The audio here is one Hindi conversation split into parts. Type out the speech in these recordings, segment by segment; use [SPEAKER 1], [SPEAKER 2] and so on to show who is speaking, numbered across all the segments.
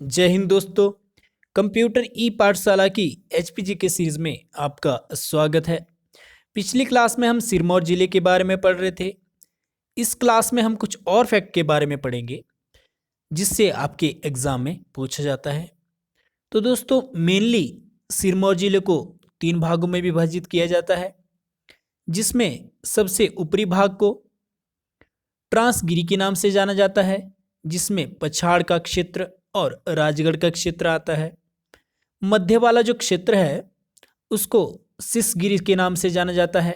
[SPEAKER 1] जय हिंद दोस्तों। कंप्यूटर ई पाठशाला की एचपीजी के सीरीज में आपका स्वागत है। पिछली क्लास में हम सिरमौर जिले के बारे में पढ़ रहे थे। इस क्लास में हम कुछ और फैक्ट के बारे में पढ़ेंगे जिससे आपके एग्जाम में पूछा जाता है। तो दोस्तों मेनली सिरमौर जिले को 3 भागों में विभाजित किया जाता है, जिसमें सबसे ऊपरी भाग को ट्रांसगिरी के नाम से जाना जाता है, जिसमें पछाड़ का क्षेत्र और राजगढ़ का क्षेत्र आता है। मध्य वाला जो क्षेत्र है उसको सिसगिरी के नाम से जाना जाता है,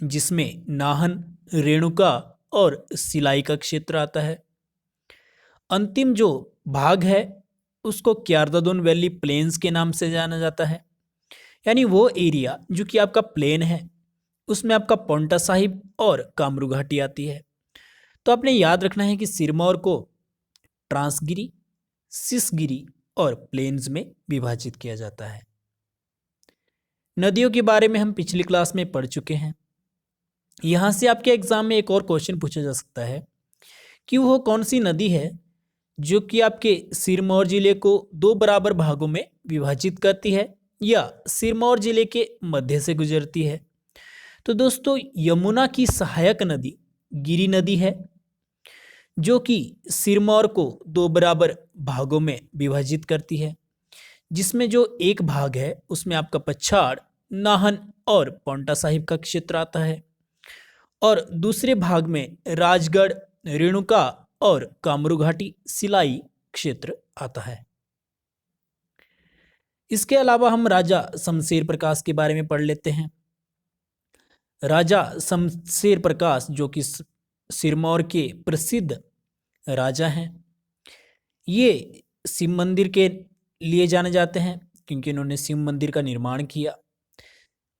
[SPEAKER 1] जिसमें नाहन, रेणुका और सिलाई का क्षेत्र आता है। अंतिम जो भाग है उसको क्यारदादोन वैली प्लेन्स के नाम से जाना जाता है, यानी वो एरिया जो कि आपका प्लेन है उसमें आपका पोंटा साहिब और कामरू घाटी आती है। तो आपने याद रखना है कि सिरमौर को ट्रांसगिरी, सिसगिरी और प्लेन्स में विभाजित किया जाता है। नदियों के बारे में हम पिछली क्लास में पढ़ चुके हैं। यहां से आपके एग्जाम में एक और क्वेश्चन पूछा जा सकता है कि वो कौन सी नदी है जो कि आपके सिरमौर जिले को 2 बराबर भागों में विभाजित करती है या सिरमौर जिले के मध्य से गुजरती है। तो दोस्तों यमुना की सहायक नदी गिरी नदी है, जो कि सिरमौर को 2 बराबर भागों में विभाजित करती है, जिसमें जो एक भाग है उसमें आपका पछाड़, नाहन और पोंटा साहिब का क्षेत्र आता है और दूसरे भाग में राजगढ़, रेणुका और कामरू घाटी, सिलाई क्षेत्र आता है। इसके अलावा हम राजा शमशेर प्रकाश के बारे में पढ़ लेते हैं। राजा शमशेर प्रकाश जो कि सिरमौर के प्रसिद्ध राजा हैं, ये शिव मंदिर के लिए जाने जाते हैं क्योंकि इन्होंने शिव मंदिर का निर्माण किया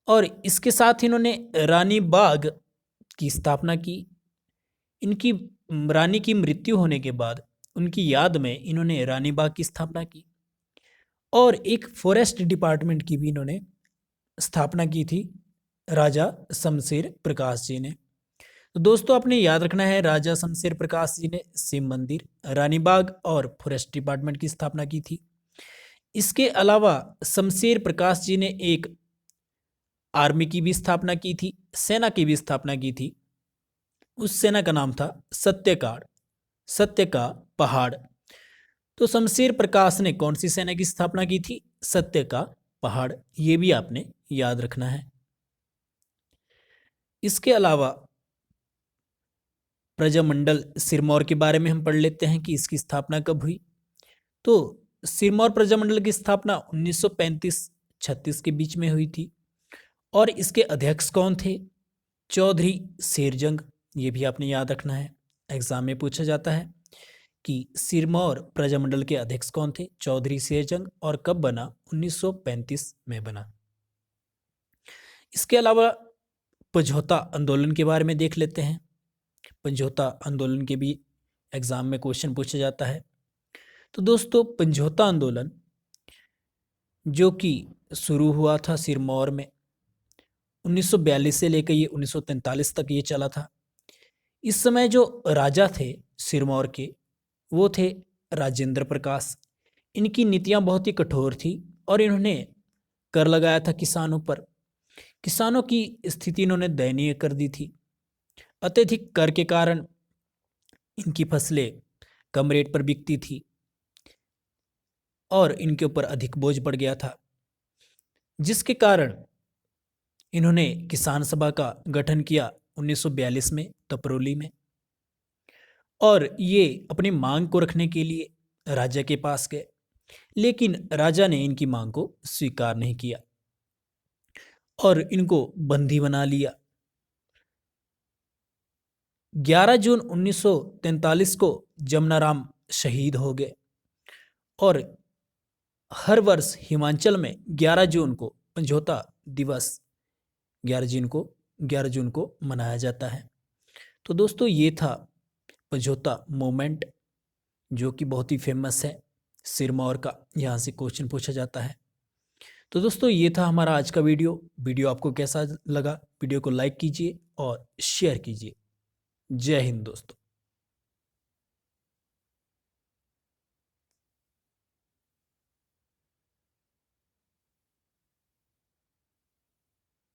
[SPEAKER 1] और इसके साथ इन्होंने रानी बाग की स्थापना की। इनकी रानी की मृत्यु होने के बाद उनकी याद में इन्होंने रानी बाग की स्थापना की और एक फॉरेस्ट डिपार्टमेंट की भी इन्होंने स्थापना की थी राजा शमशेर प्रकाश जी ने। तो दोस्तों आपने याद रखना है राजा शमशेर प्रकाश जी ने शिव मंदिर, रानी बाग और फॉरेस्ट डिपार्टमेंट की स्थापना की थी। इसके अलावा शमशेर प्रकाश जी ने एक आर्मी की भी स्थापना की थी, सेना की भी स्थापना की थी। उस सेना का नाम था सत्यकाड़, सत्य का पहाड़। तो शमशेर प्रकाश ने कौन सी सेना की स्थापना की थी? सत्य का पहाड़। ये भी आपने याद रखना है। इसके अलावा प्रजामंडल सिरमौर के बारे में हम पढ़ लेते हैं कि इसकी स्थापना कब हुई। तो सिरमौर प्रजामंडल की स्थापना 1935-36 के बीच में हुई थी और इसके अध्यक्ष कौन थे? चौधरी शेरजंग। ये भी आपने याद रखना है, एग्जाम में पूछा जाता है कि सिरमौर प्रजामंडल के अध्यक्ष कौन थे? चौधरी शेरजंग। और कब बना? 1935 में बना। इसके अलावा पझौता आंदोलन के बारे में देख लेते हैं। पझौता आंदोलन के भी एग्जाम में क्वेश्चन पूछा जाता है। तो दोस्तों पझौता आंदोलन जो कि शुरू हुआ था सिरमौर में 1942 से लेकर ये 1943 तक ये चला था। इस समय जो राजा थे सिरमौर के वो थे राजेंद्र प्रकाश। इनकी नीतियां बहुत ही कठोर थी और इन्होंने कर लगाया था किसानों पर। किसानों की स्थिति इन्होंने दयनीय कर दी थी। अत्यधिक कर के कारण इनकी फसलें कम रेट पर बिकती थी और इनके ऊपर अधिक बोझ पड़ गया था, जिसके कारण इन्होंने किसान सभा का गठन किया 1942 में तपरोली में और ये अपनी मांग को रखने के लिए राजा के पास गए, लेकिन राजा ने इनकी मांग को स्वीकार नहीं किया और इनको बंदी बना लिया। 11 जून 1943 को जमनाराम शहीद हो गए और हर वर्ष हिमाचल में 11 जून को पझौता दिवस 11 जून को मनाया जाता है। तो दोस्तों ये था पझौता मूवमेंट जो कि बहुत ही फेमस है सिरमौर का, यहाँ से क्वेश्चन पूछा जाता है। तो दोस्तों ये था हमारा आज का वीडियो आपको कैसा लगा? वीडियो को लाइक कीजिए और शेयर कीजिए। जय हिंद दोस्तों।